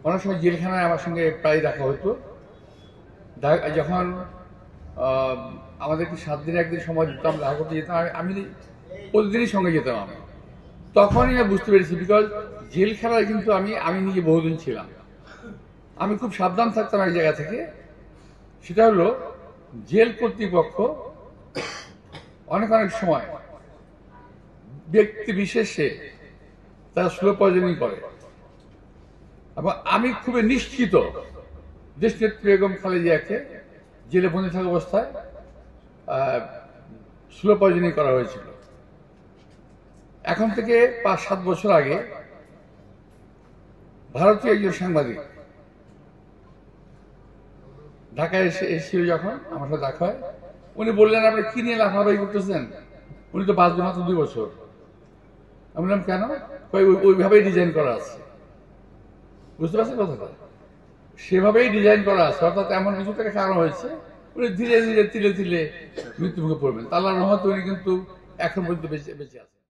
অনেক সময় জেলখানায় আমার সঙ্গে প্রায় দেখা হতো। যখন আমাদেরকে 7 দিন একদিন সময় দিতাম, দেখা করতে যেতাম, আমি প্রতিদিনই সঙ্গে যেতাম। আমি তখনই আমি বুঝতে পেরেছি, বিকজ জেল খেলায় কিন্তু আমি নিজে বহুদিন ছিলাম। আমি খুব সাবধান থাকতাম এক জায়গা থেকে। সেটা হলো, জেল কর্তৃপক্ষ অনেক সময় ব্যক্তি বিশেষে তারা স্লো পয়জনিং করে, এবং আমি খুবই নিশ্চিত দেশনেত্রী বেগম খালেদাকে জেলে বন্দী থাকা অবস্থায় স্লো পয়জনিং করা হয়েছিল। এখন থেকে 5-7 বছর আগে ভারতীয় একজন সাংবাদিক ঢাকায় এসেছিল, যখন আমার সাথে দেখা হয়, উনি বললেন, আপনি কি নিয়ে লাফালাফি করতেছেন? উনি তো বাঁচবেন মাত্র 2 বছর। আমি বললাম, কেন? ওইভাবেই ডিজাইন করা আছে। বুঝতে পারছেন কথাটা? সেভাবেই ডিজাইন করা আছে, অর্থাৎ এমন কিছু থেকে কারণ হয়েছে উনি ধীরে ধীরে তিলে তিলে মৃত্যুমুখে পড়বেন। আল্লাহর রহমতে উনি কিন্তু এখন পর্যন্ত বেঁচে আছেন।